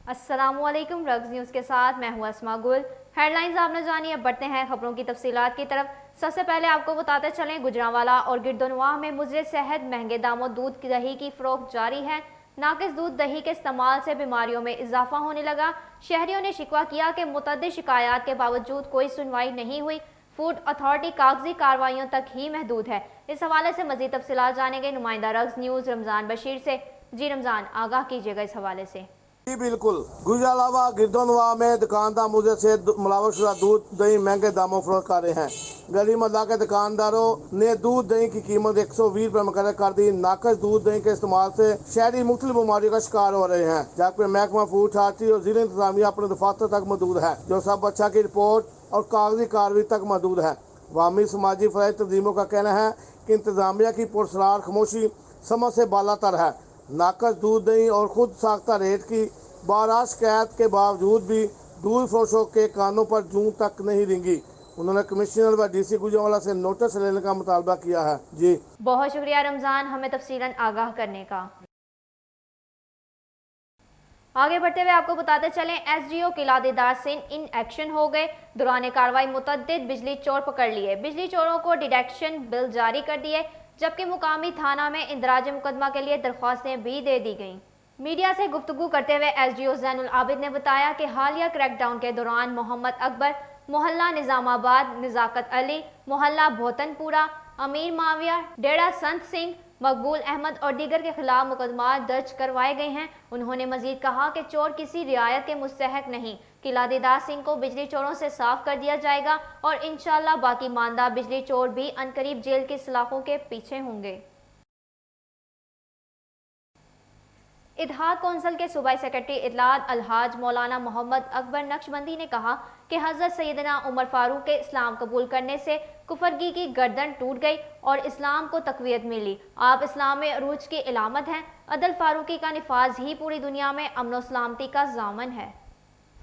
अस्सलामुअलैकुम। Rugs news के साथ मैं हूँ अस्मा गुल। हेडलाइंस आपने जानी, अब बढ़ते हैं खबरों की तफसीलात की तरफ। सबसे पहले आपको बताते चलें, गुजरांवाला और गिरदोनवाह में मुजरे सेहत, महंगे दामों दूध दही की फरोख्त जारी है। नाकिस दूध दही के इस्तेमाल से बीमारियों में इजाफा होने लगा। शहरियों ने शिकवा किया कि मुतअद्दिद शिकायत के बावजूद कोई सुनवाई नहीं हुई। फूड अथॉरिटी कागजी कार्रवाइयों तक ही महदूद है। इस हवाले से मजीद तफसीलात जानेंगे नुमाइंदा रग्स न्यूज़ रमज़ान बशीर से। जी रमज़ान, आगाह कीजिएगा इस हवाले से। जी बिल्कुल। गुजरांवाला गिरदोनवाह में दुकानदार मुझे से मिलावट शुदा दूध दही महंगे दामों फरोख्त कर रहे हैं। गली मोहल्ला के दुकानदारों ने दूध दही की कीमत 120 रुपए मुकर्रर कर दी। नाकस दूध दही के इस्तेमाल से शहरी मुख्तलिफ बीमारियों का शिकार हो रहे हैं, जबकि महकमा फूड अथॉरिटी और जिला इंतजामिया अपने दफातर तक मौजूद है, जो सब अच्छा की रिपोर्ट और कागजी कार्रवाई तक मौजूद है। वामी समाजी फराज तंजीमों का कहना है कि इंतजामिया की पुरस्कार खामोशी समझ से बालातर है। नाकस दूध दही और खुद साख्ता रेट की 12 शिकायत के बावजूद भी दूध फरोशों के कानों पर जूं तक नहीं रेंगी। उन्होंने कमिश्नर व डीसी गुजरांवाला से नोटिस लेने का मुतालबा किया है। जी बहुत शुक्रिया रमज़ान, हमें तफसीलन आगाह करने का। आगे बढ़ते हुए आपको बताते चलें, SDO Qila Singh in action हो गए। दौरान कार्रवाई मुतअद्दिद बिजली चोर पकड़ लिए। बिजली चोरों को डिडक्शन बिल जारी कर दिए, जबकि मुकामी थाना में इंदराज मुकदमा के लिए दरख्वास्तें भी दे दी गईं। मीडिया से गुफ्तगू करते हुए एसडीओ जैनुल आबिद ने बताया कि हालिया क्रैकडाउन के दौरान मोहम्मद अकबर, मोहल्ला निजामाबाद, निजाकत अली, मोहल्ला भोतनपुरा, अमीर माविया, डेरा संत सिंह, मकबूल अहमद और दीगर के खिलाफ मुकदमा दर्ज करवाए गए हैं। उन्होंने मजीद कहा कि चोर किसी रियायत के मुस्तहक नहीं। किला सिंह को बिजली चोरों से साफ कर दिया जाएगा और इंशाअल्लाह बाकी मानदा बिजली चोर भी अनकरीब जेल की सलाखों के पीछे होंगे। इत्तेहाद कौंसिल के सूबाई सेक्रेटरी इत्तलात अलहाज मौलाना मोहम्मद अकबर नक्शबंदी ने कहा कि हज़रत सैयदना उमर फारूक के इस्लाम कबूल करने से कुफरगी की गर्दन टूट गई और इस्लाम को तक़वियत मिली। आप इस्लाम में अरूज की इलामत हैं। अदल फारूकी का निफाज ही पूरी दुनिया में अमन व सलामती का ज़ामन है।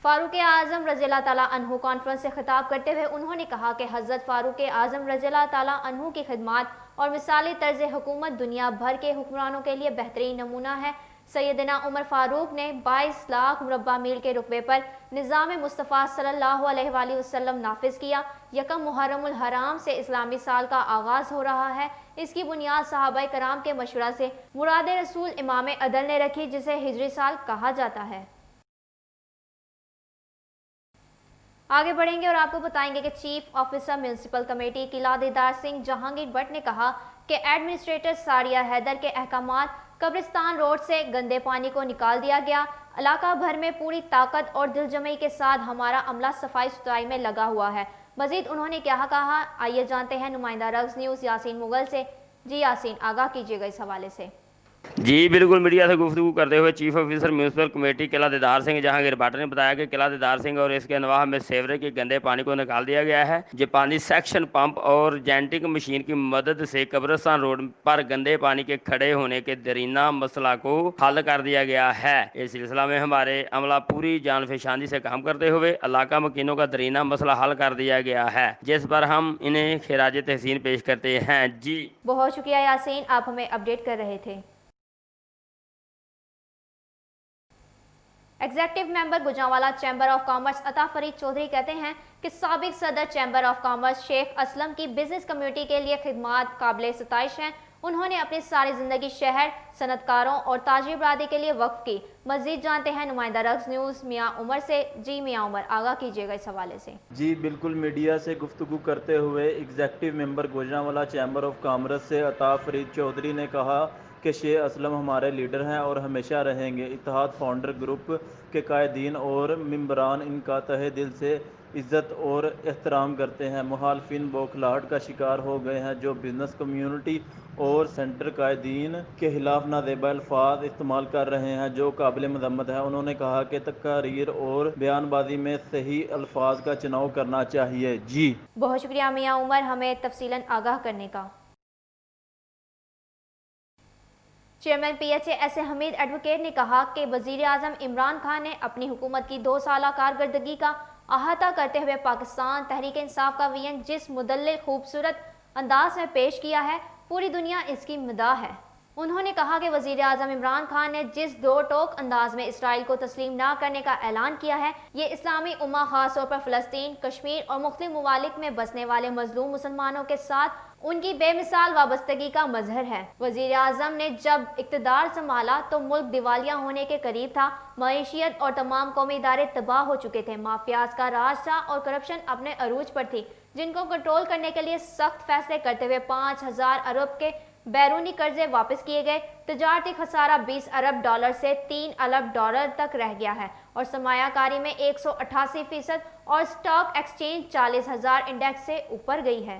फारूक आज़म रज़ियल्लाहु ताला अन्हु कॉन्फ्रेंस से खिताब करते हुए उन्होंने कहा कि हज़रत फारूक आज़म रज़ियल्लाहु ताला अन्हु की खिदमत और मिसाली तर्ज हुकूमत दुनिया भर के हुक्मरानों के लिए बेहतरीन नमूना है। सैयदना उमर फारूक ने 22 लाख मुरब्बा मील के रुकबे पर निज़ाम मुस्तफ़ा सल्लल्लाहु अलैहि वसल्लम नाफिज किया। यकम मुहर्रमुल हराम से इस्लामी साल का आगाज़ हो रहा है। इसकी बुनियाद सहाबाए कराम के मशवरा से मुराद रसूल इमाम अदल ने रखी, जिसे हिजरी साल कहा जाता है। आगे बढ़ेंगे और आपको बताएंगे कि चीफ ऑफिसर म्यूनसिपल कमेटी किला सिंह जहांगीर भट्ट ने कहा कि एडमिनिस्ट्रेटर सारिया हैदर के अहकामात कब्रिस्तान रोड से गंदे पानी को निकाल दिया गया। इलाका भर में पूरी ताकत और दिलजमई के साथ हमारा अमला सफाई सुथराई में लगा हुआ है। मजीद उन्होंने क्या कहा, आइए जानते हैं नुमाइंदा रग्स न्यूज़ यासीन मुगल से। जी यासीन, आगाह कीजिएगा इस हवाले से। जी बिल्कुल। मीडिया से गुफ्तगू करते हुए चीफ ऑफिसर म्यूनसिपल कमेटी किला सिंह जहांगीर भट्ट ने बताया कि किला सिंह और इसके अनवाह में सेवरे के गंदे पानी को निकाल दिया गया है। ये पानी सेक्शन पंप और जेंटिक मशीन की मदद से कब्रिस्तान रोड पर गंदे पानी के खड़े होने के दरीना मसला को हल कर दिया गया है। इस सिलसिला में हमारे अमला पूरी जान फेशानी से काम करते हुए इलाका मकीनों का दरीना मसला हल कर दिया गया है, जिस पर हम इन्हें खिराज तहसीन पेश करते हैं। जी बहुत शुक्रिया यासीन, आप हमें अपडेट कर रहे थे। Executive member Gujranwala chamber of commerce Ata Farid Chaudhry कहते हैं कि साबिक सदर chamber of commerce Sheikh Aslam की बिजनेस कम्युनिटी के लिए खिदमात काबिल सताइश हैं। उन्होंने अपनी सारी जिंदगी शहर, सनतकारों और ताजिर बरादरी के लिए वक्फ की। मजीद जानते हैं नुमाइंदा रग्स न्यूज़ मियाँ उमर से। जी मियाँ उमर, आगाह कीजिएगा इस हवाले से। जी बिल्कुल। मीडिया से गुफ्तगू करते हुए executive member Gujranwala chamber of commerce से अता फरीद चौधरी ने कहा कि शेख असलम हमारे लीडर हैं और हमेशा रहेंगे। इत्तेहाद फाउंडर ग्रुप के कायदीन और मेंबरान इनका तहे दिल से इज़्ज़त और एहतराम करते हैं। मुखालफिन बौखलाहट का शिकार हो गए हैं, जो बिजनेस कम्युनिटी और सेंटर कायदीन के खिलाफ नाजेबा अल्फाज इस्तेमाल कर रहे हैं, जो काबिल मजम्मत है। उन्होंने कहा कि तकारीर और बयानबाजी में सही अल्फाज का चुनाव करना चाहिए। जी बहुत शुक्रिया मियाँ उमर, हमें तफसीलन आगाह करने का। Chairman PHA S A Hamid advocate ने कहा कि वजीर आजम इमरान खान ने अपनी हुकूमत की 2 साल कारकर्दगी का अहाता करते हुए पाकिस्तान तहरीक इंसाफ का विजन जिस मुदल्लिल खूबसूरत अंदाज में पेश किया है, पूरी दुनिया इसकी मदाह है। انہوں نے کہا کہ وزیر اعظم عمران خان نے جس دو ٹوک انداز میں اسرائیل کو تسلیم نہ کرنے کا اعلان کیا ہے، یہ اسلامی امہ خاص طور پر فلسطین، کشمیر اور مختلف ممالک میں بسنے والے مظلوم مسلمانوں کے ساتھ ان کی بے مثال وابستگی کا مظہر ہے۔ وزیر اعظم نے جب اقتدار سنبھالا تو ملک دیوالیہ ہونے کے قریب تھا، معیشیت اور تمام قومی ادارے تباہ ہو چکے تھے، مافیاز کا راج تھا اور کرپشن اپنے عروج پر تھی، جن کو کنٹرول کرنے کے لیے سخت فیصلے کرتے ہوئے 5,000 ارب کے بیرونی قرضے واپس کیے گئے، تجارتی خسارہ 20 ارب ڈالر سے 3 ارب ڈالر تک رہ گیا ہے اور سرمایہ کاری میں 188% اور سٹاک ایکسچینج 40,000 انڈیکس سے اوپر گئی ہے۔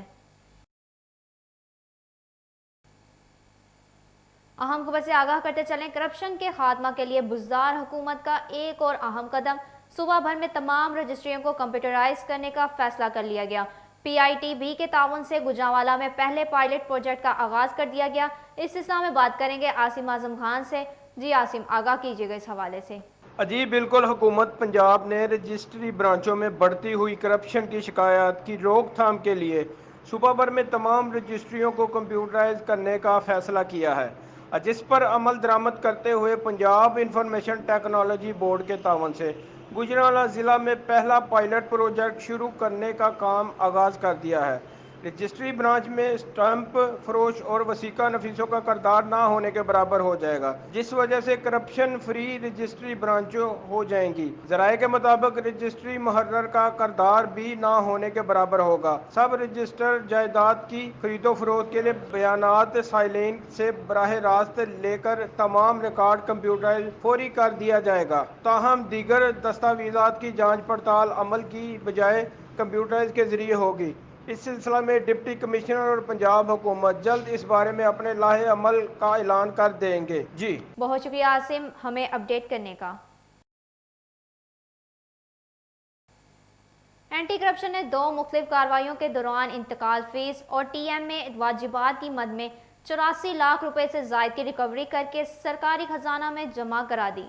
اہم خبر سے آگاہ کرتے چلیں، کرپشن کے خاتمہ کے لیے بزدار حکومت کا ایک اور اہم قدم، صوبہ بھر میں تمام رجسٹریوں کو کمپیوٹرائز کرنے کا فیصلہ کر لیا گیا۔ پی آئی ٹی بی کے تعاون سے گوجرانوالہ میں پہلے پائلٹ پروجیکٹ کا آغاز کر دیا گیا۔ اس سلسلہ میں بات کریں گے عاصم اعظم خان سے۔ جی عاصم، آگاہ کیجیے گا اس حوالے سے۔ جی بالکل، حکومت پنجاب نے رجسٹری برانچوں میں بڑھتی ہوئی کرپشن کی شکایات کی روک تھام کے لیے صوبہ بھر میں تمام رجسٹریوں کو کمپیوٹرائز کرنے کا فیصلہ کیا ہے، جس پر عمل درآمد کرتے ہوئے پنجاب انفارمیشن ٹیکنالوجی بورڈ کے تعاون سے گوجرانوالہ ضلع میں پہلا پائلٹ پروجیکٹ شروع کرنے کا کام آغاز کر دیا ہے۔ رجسٹری برانچ میں اسٹامپ فروش اور وثیقہ نفیسوں کا کردار نہ ہونے کے برابر ہو جائے گا، جس وجہ سے کرپشن فری رجسٹری برانچوں ہو جائیں گی۔ ذرائع کے مطابق رجسٹری محرر کا کردار بھی نہ ہونے کے برابر ہوگا۔ سب رجسٹر جائیداد کی خرید و فروخت کے لیے بیانات سائلین سے براہ راست لے کر تمام ریکارڈ کمپیوٹرائز فوری کر دیا جائے گا، تاہم دیگر دستاویزات کی جانچ پڑتال عمل کی بجائے کمپیوٹرائز کے ذریعے ہوگی۔ اس سلسلہ میں ڈپٹی کمشنر اور پنجاب حکومت جلد اس بارے میں اپنے لائحہ عمل کا اعلان کر دیں گے۔ جی بہت شکریہ عاصم ہمیں اپڈیٹ کرنے کا۔ اینٹی کرپشن نے دو مختلف کارروائیوں کے دوران انتقال فیس اور ٹی ایم میں واجبات کی مد میں 84 لاکھ روپے سے زائد کی ریکوری کر کے سرکاری خزانہ میں جمع کرا دی۔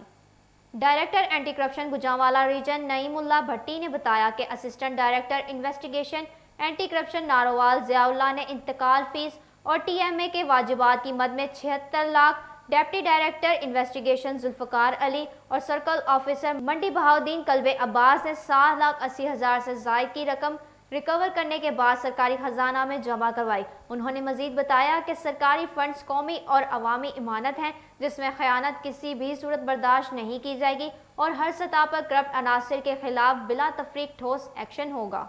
Director anti corruption Gujranwala region Naeem Ullah Bhatti نے بتایا کہ assistant director investigation anti corruption Narowal Zia Ullah نے انتقال فیس اور ٹی ایم اے کے واجبات کی مد میں 76 lakh, deputy director investigation Zulfiqar Ali اور سرکل آفیسر منڈی بہاؤدین کلب عباس نے 7,80,000 سے زائد کی رقم ریکور کرنے کے بعد سرکاری خزانہ میں جمع کروائی۔ انہوں نے مزید بتایا کہ سرکاری فنڈز قومی اور عوامی امانت ہیں، جس میں خیانت کسی بھی صورت برداشت نہیں کی جائے گی اور ہر سطح پر کرپٹ عناصر کے خلاف بلا تفریق ٹھوس ایکشن ہوگا۔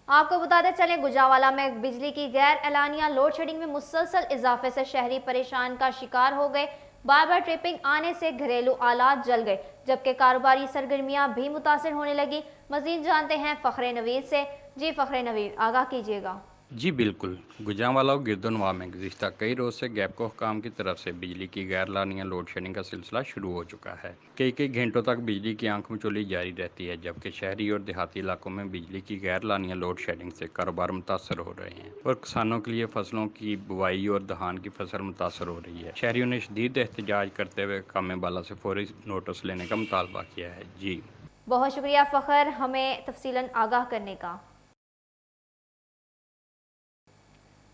آپ کو بتاتے چلیں، گوجرانوالہ میں بجلی کی غیر اعلانیہ لوڈ شیڈنگ میں مسلسل اضافے سے شہری پریشان کا شکار ہو گئے۔ بار بار ٹرپنگ آنے سے گھریلو آلات جل گئے، جبکہ کاروباری سرگرمیاں بھی متاثر ہونے لگی۔ مزید جانتے ہیں فخر نوید سے۔ جی فخر نوید، آگاہ کیجیے گا۔ جی بالکل، گوجرانوالہ اور گردنواہ میں گزشتہ کئی روز سے گیپکو حکام کی طرف سے بجلی کی غیر اعلانیہ لوڈ شیڈنگ کا سلسلہ شروع ہو چکا ہے۔ کئی گھنٹوں تک بجلی کی آنکھ مچولی جاری رہتی ہے، جبکہ شہری اور دیہاتی علاقوں میں بجلی کی غیر اعلانیہ لوڈ شیڈنگ سے کاروبار متاثر ہو رہے ہیں اور کسانوں کے لیے فصلوں کی بوائی اور دہان کی فصل متاثر ہو رہی ہے۔ شہریوں نے شدید احتجاج کرتے ہوئے حکام بالا سے فوری نوٹس لینے کا مطالبہ کیا ہے۔ جی بہت شکریہ فخر ہمیں تفصیلاً آگاہ کرنے کا۔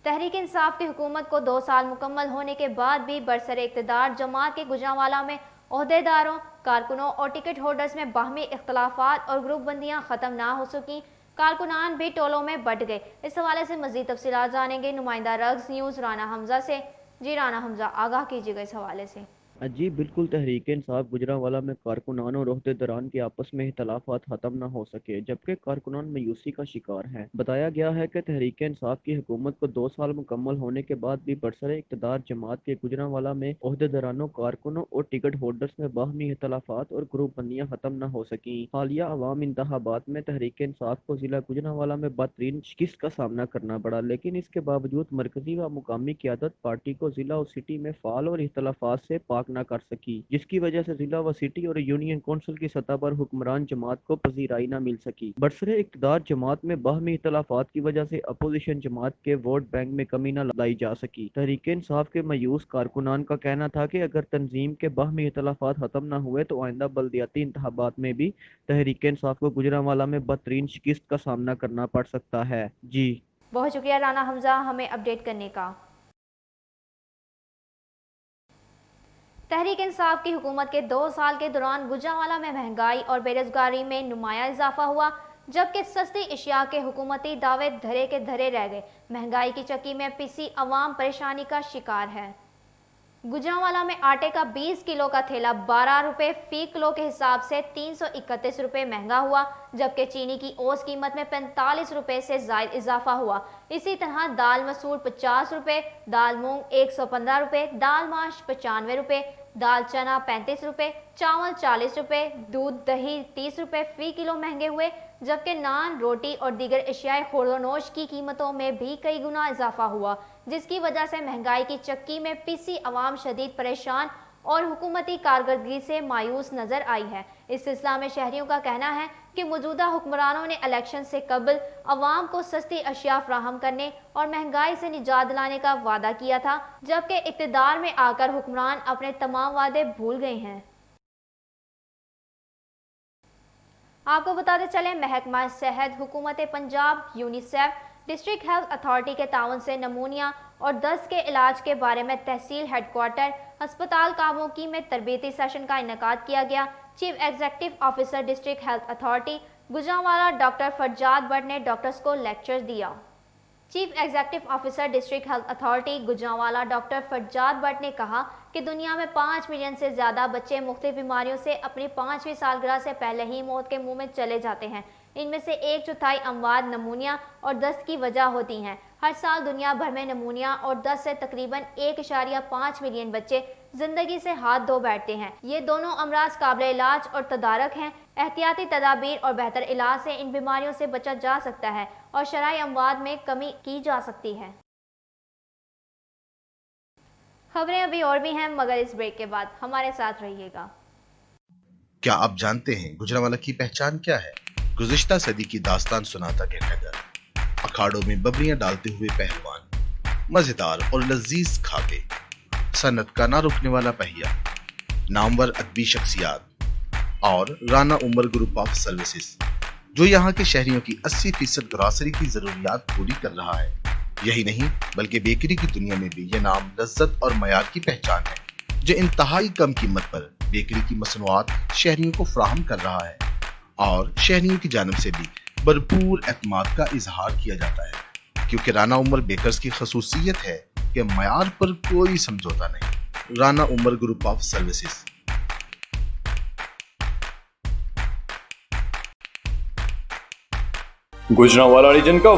تحریک انصاف کی حکومت کو 2 سال مکمل ہونے کے بعد بھی برسر اقتدار جماعت کے گوجرانوالہ میں عہدیداروں، کارکنوں اور ٹکٹ ہولڈرز میں باہمی اختلافات اور گروپ بندیاں ختم نہ ہو سکیں، کارکنان بھی ٹولوں میں بٹ گئے۔ اس حوالے سے مزید تفصیلات جانیں گے نمائندہ رگز نیوز رانا حمزہ سے۔ جی رانا حمزہ، آگاہ کیجیے گا اس حوالے سے۔ جی بالکل، تحریک انصاف گوجرانوالہ میں کارکنان اور عہدیداران کے آپس میں اختلافات ختم نہ ہو سکے، جبکہ کارکنان مایوسی کا شکار ہیں۔ بتایا گیا ہے کہ تحریک انصاف کی حکومت کو 2 سال مکمل ہونے کے بعد بھی برسر اقتدار جماعت کے گوجرانوالہ میں عہدیدارانوں، کارکنوں اور ٹکٹ ہولڈرز میں باہمی اختلافات اور گروپ بندیاں ختم نہ ہو سکیں۔ حالیہ عوام انتخابات میں تحریک انصاف کو ضلع گوجرانوالہ میں بدترین شکست کا سامنا کرنا پڑا، لیکن اس کے باوجود مرکزی و مقامی قیادت پارٹی کو ضلع اور سٹی میں فعال اور اختلافات سے پاک نہ کر سکی، جس کی وجہ سے ضلع و سٹی اور یونین کونسل کی سطح پر حکمران جماعت کو پذیرائی نہ مل سکی۔ برسر اقتدار جماعت میں باہمی اختلافات کی وجہ سے اپوزیشن جماعت کے ووٹ بینک میں کمی نہ لائی جا سکی۔ تحریک انصاف کے مایوس کارکنان کا کہنا تھا کہ اگر تنظیم کے باہمی اختلافات ختم نہ ہوئے تو آئندہ بلدیاتی انتخابات میں بھی تحریک انصاف کو گوجرانوالہ میں بدترین شکست کا سامنا کرنا پڑ سکتا ہے۔ جی बहुत शुक्रिया राना हमजा हमें अपडेट करने का। तहरीक इंसाफ की हुकूमत के 2 साल के दौरान गुजरांवाला में महंगाई और बेरोजगारी में नुमाया इजाफा हुआ, जबकि सस्ती अशिया के हुकूमती दावे धरे के धरे रह गए। महंगाई की चक्की में पिसी अवाम परेशानी का शिकार है। गुजरांवाला में आटे का 20 किलो का थैला 12 रुपये फी किलो के हिसाब से 331 रुपये महंगा हुआ, जबकि चीनी की औसत कीमत में 45 रुपये से ज़ायद इजाफा हुआ। इसी तरह दाल मसूर 50 रुपये, दाल मूंग 115 रुपये, दाल माश 95 रुपये, दाल चना 35 रुपये, चावल 40 रुपये, दूध दही 30 रुपये फी किलो महंगे हुए, जबकि नान रोटी और दीगर अशियाए खुर्दोनोश की कीमतों में भी कई गुना इजाफा हुआ, जिसकी वजह से महंगाई की चक्की में पिसी अवाम शदीद परेशान और हुकूमती कारकर्दगी से मायूस नजर आई है। इस सिलसिला में शहरियों का कहना है कि मौजूदा हुक्मरानों ने इलेक्शन से कबल अवाम को सस्ती अशिया फराहम करने और महंगाई से निजात दिलाने का वादा किया था, जबकि इक़्तिदार में आकर हुक्मरान अपने तमाम वादे भूल गए हैं। आपको बताते चले, महकमा सेहत हुकूमत Punjab, UNICEF, district health authority के ताउन से नमूनिया और दस्त के इलाज के बारे में तहसील हेडक्वार्टर अस्पताल काबोकी में तरबीती सेशन का इनेकाद किया गया। Chief executive officer district health authority Gujranwala doctor Farzad Bhatt ने डॉक्टर्स को लेक्चर दिया। Chief executive officer district health authority Gujranwala doctor Farzad Bhatt ने कहा कि दुनिया में 5 मिलियन से ज़्यादा बच्चे मुख्तलिफ बीमारियों से अपनी 5वीं सालगिरह से पहले ही मौत के मुंह में चले जाते हैं। इनमें से 1/4 अमवात नमूनिया और दस्त की वजह होती हैं। हर साल दुनिया भर में नमूनिया और दस्त से तकरीबन 1.5 मिलियन बच्चे जिंदगी से हाथ धो बैठते हैं। ये दोनों अमराज काबिल इलाज और तदारक हैं। एहतियाती तदाबीर और बेहतर इलाज से इन बीमारियों से बचा जा सकता है और शरई अमवात में कमी की जा सकती है। खबरें अभी और भी हैं, मगर इस ब्रेक के बाद हमारे साथ रहिएगा। क्या आप जानते हैं गुजरांवाला की पहचान क्या है? गुज़िश्ता सदी की दास्तान सुनाता कहकर अखाड़ों में बबरियां डालते हुए पहलवान, मजेदार और लजीज खाके, सनत का ना रुकने वाला पहिया, नामवर अदबी शख्सियात और Rana Umar group of services, जो यहाँ के शहरियों की 80% ग्रॉसरी की जरूरियात पूरी कर रहा है। यही नहीं बल्कि बेकरी की दुनिया में भी यह नाम लज्जत और मयार की पहचान है, जो इंतहाई कम कीमत पर बेकरी की मसनूआत शहरियों को फराहम कर रहा है और शहरियों की जानिब से भी भरपूर एतमाद का इजहार किया जाता है, क्योंकि राना उमर बेकर्स की खसूसियत है कि मयार पर कोई समझौता नहीं। Rana Umar group of services. Gujranwala region का